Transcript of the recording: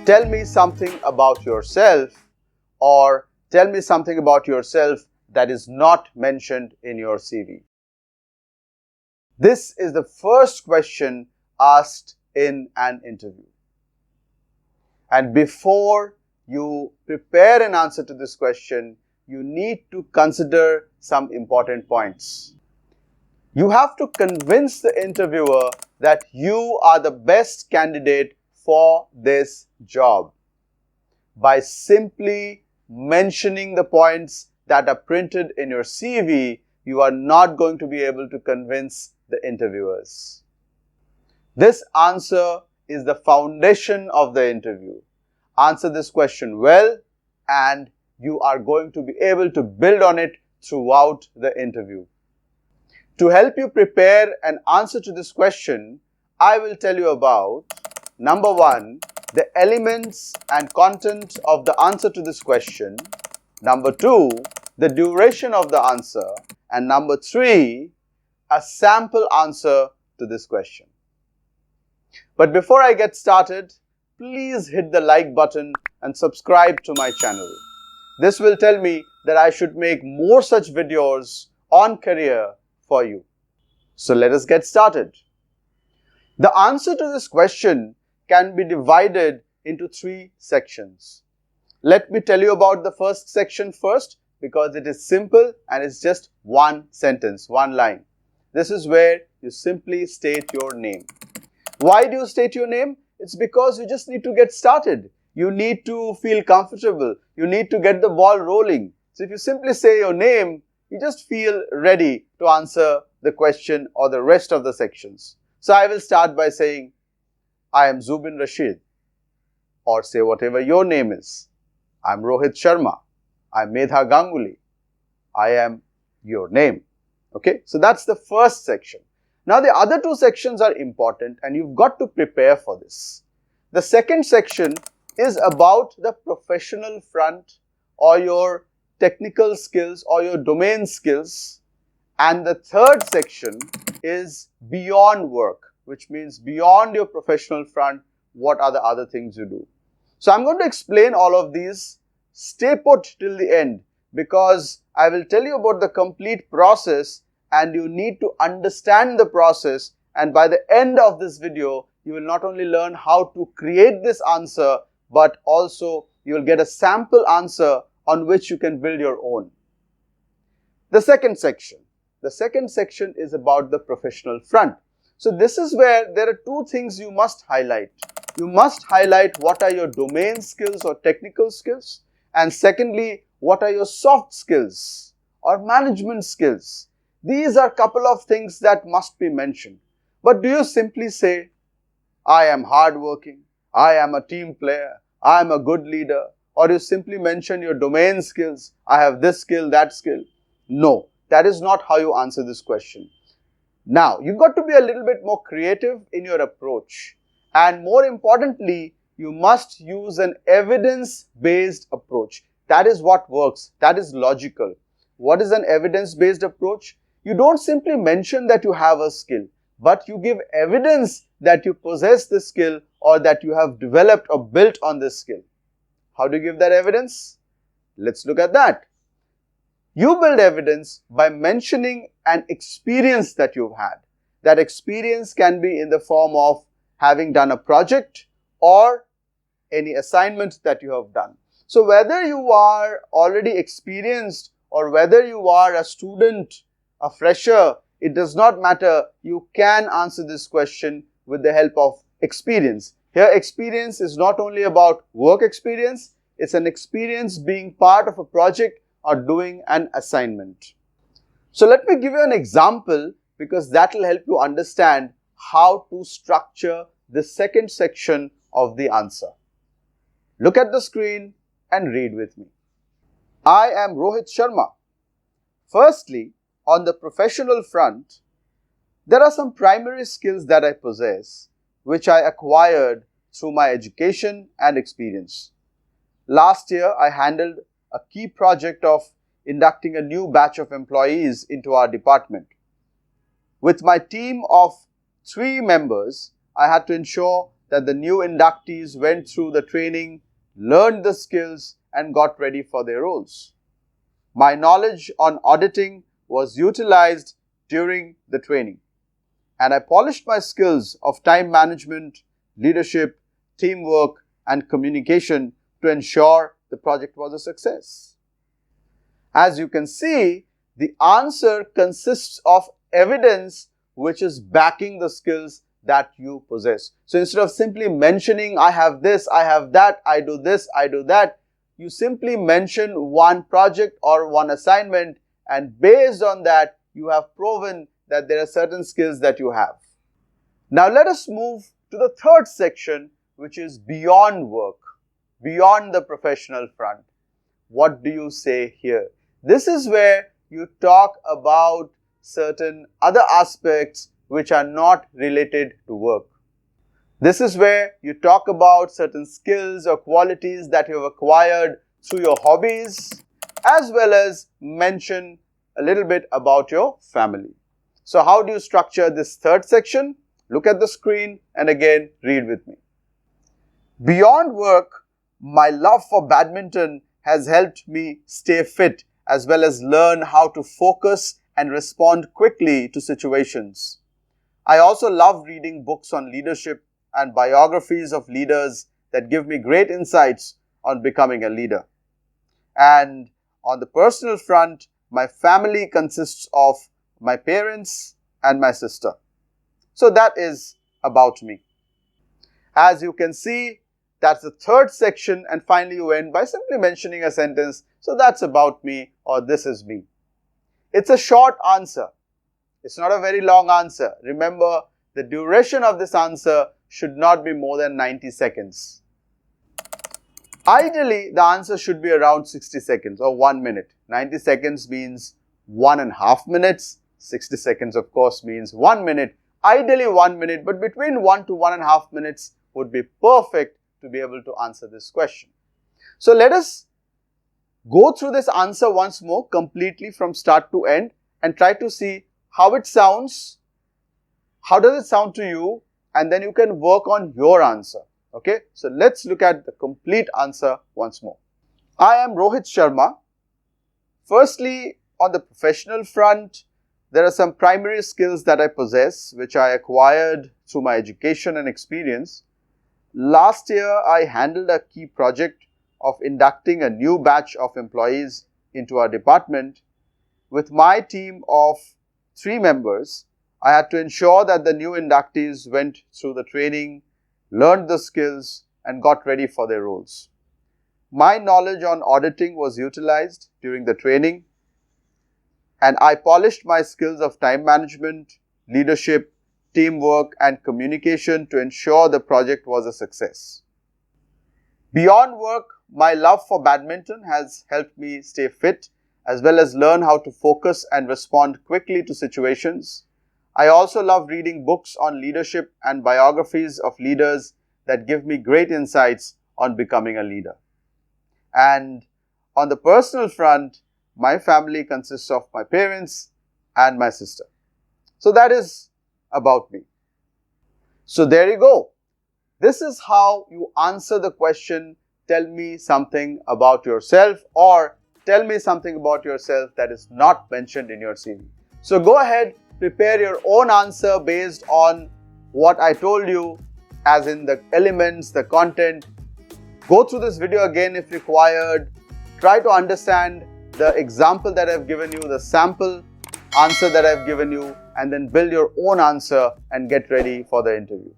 tell me something about yourself, or tell me something about yourself that is not mentioned in your CV. This is the first question asked in an interview. And before you prepare an answer to this question, you need to consider some important points. You have to convince the interviewer that you are the best candidate for this job by simply mentioning the points that are printed in your CV. You are not going to be able to convince the interviewers. This answer is the foundation of the interview. Answer this question well, and you are going to be able to build on it throughout the interview. To help you prepare an answer to this question, I will tell you about number 1, the elements and content of the answer to this question. Number 2, the duration of the answer. And number 3, a sample answer to this question. But before I get started, please hit the like button and subscribe to my channel. This will tell me that I should make more such videos on career for you. So let us get started. The answer to this question can be divided into 3 sections. Let me tell you about the first section first, because it is simple and it's just one sentence, one line. This is where you simply state your name. Why do you state your name? It's because you just need to get started. You need to feel comfortable. You need to get the ball rolling. So if you simply say your name, you just feel ready to answer the question or the rest of the sections. So I will start by saying, I am Zubin Rashid, or say whatever your name is. I am Rohit Sharma. I am Medha Ganguly. I am your name. Okay, so that's the first section. Now the other 2 sections are important and you've got to prepare for this. The second section is about the professional front or your technical skills or your domain skills. And the third section is beyond work, which means beyond your professional front, what are the other things you do. So I'm going to explain all of these. Stay put till the end, because I will tell you about the complete process and you need to understand the process, and by the end of this video you will not only learn how to create this answer, but also you will get a sample answer on which you can build your own. The second section is about the professional front. So this is where there are 2 things you must highlight. You must highlight what are your domain skills or technical skills, and secondly, what are your soft skills or management skills. These are a couple of things that must be mentioned. But do you simply say, I am hardworking, I am a team player, I am a good leader, or you simply mention your domain skills, I have this skill, that skill? No, that is not how you answer this question. Now, you've got to be a little bit more creative in your approach. And more importantly, you must use an evidence-based approach. That is what works. That is logical. What is an evidence-based approach? You don't simply mention that you have a skill, but you give evidence that you possess this skill or that you have developed or built on this skill. How do you give that evidence? Let's look at that. You build evidence by mentioning an experience that you've had. That experience can be in the form of having done a project or any assignment that you have done. So whether you are already experienced or whether you are a student, a fresher, it does not matter. You can answer this question with the help of experience. Here, experience is not only about work experience, it's an experience being part of a project or doing an assignment. So let me give you an example, because that will help you understand how to structure the second section of the answer. Look at the screen and read with me. I am Rohit Sharma. Firstly, on the professional front, there are some primary skills that I possess, which I acquired through my education and experience. Last year, I handled a key project of inducting a new batch of employees into our department. With my team of 3 members, I had to ensure that the new inductees went through the training, learned the skills and got ready for their roles. My knowledge on auditing was utilized during the training, and I polished my skills of time management, leadership, teamwork and communication to ensure the project was a success. As you can see, the answer consists of evidence which is backing the skills that you possess. So instead of simply mentioning, I have this, I have that, I do this, I do that, you simply mention one project or one assignment, and based on that, you have proven that there are certain skills that you have. Now let us move to the third section, which is beyond work, beyond the professional front. What do you say here? This is where you talk about certain other aspects which are not related to work. This is where you talk about certain skills or qualities that you have acquired through your hobbies, as well as mention a little bit about your family. So how do you structure this third section? Look at the screen and again read with me. Beyond work, my love for badminton has helped me stay fit as well as learn how to focus and respond quickly to situations. I also love reading books on leadership and biographies of leaders that give me great insights on becoming a leader. And on the personal front, my family consists of my parents and my sister. So that is about me. As you can see, that's the third section, and finally you end by simply mentioning a sentence, so that's about me or this is me. It's a short answer. It's not a very long answer. Remember, the duration of this answer should not be more than 90 seconds. Ideally, the answer should be around 60 seconds or 1 minute. 90 seconds means 1.5 minutes. 60 seconds, of course, means 1 minute. Ideally 1 minute, but between 1 to 1.5 minutes would be perfect to be able to answer this question. So let us go through this answer once more completely from start to end and try to see how it sounds, how does it sound to you, and then you can work on your answer. Okay, so let's look at the complete answer once more. I am Rohit Sharma. Firstly, on the professional front, there are some primary skills that I possess, which I acquired through my education and experience. Last year, I handled a key project of inducting a new batch of employees into our department. With my team of 3 members, I had to ensure that the new inductees went through the training, learned the skills, and got ready for their roles. My knowledge on auditing was utilized during the training, and I polished my skills of time management, leadership, teamwork, and communication to ensure the project was a success. Beyond work, my love for badminton has helped me stay fit as well as learn how to focus and respond quickly to situations. I also love reading books on leadership and biographies of leaders that give me great insights on becoming a leader. And on the personal front, my family consists of my parents and my sister. So that is about me. So there you go. This is how you answer the question, tell me something about yourself, or tell me something about yourself that is not mentioned in your CV. So go ahead, prepare your own answer based on what I told you, as in the elements, the content. Go through this video again if required. Try to understand the example that I've given you, the sample answer that I've given you, and then build your own answer and get ready for the interview.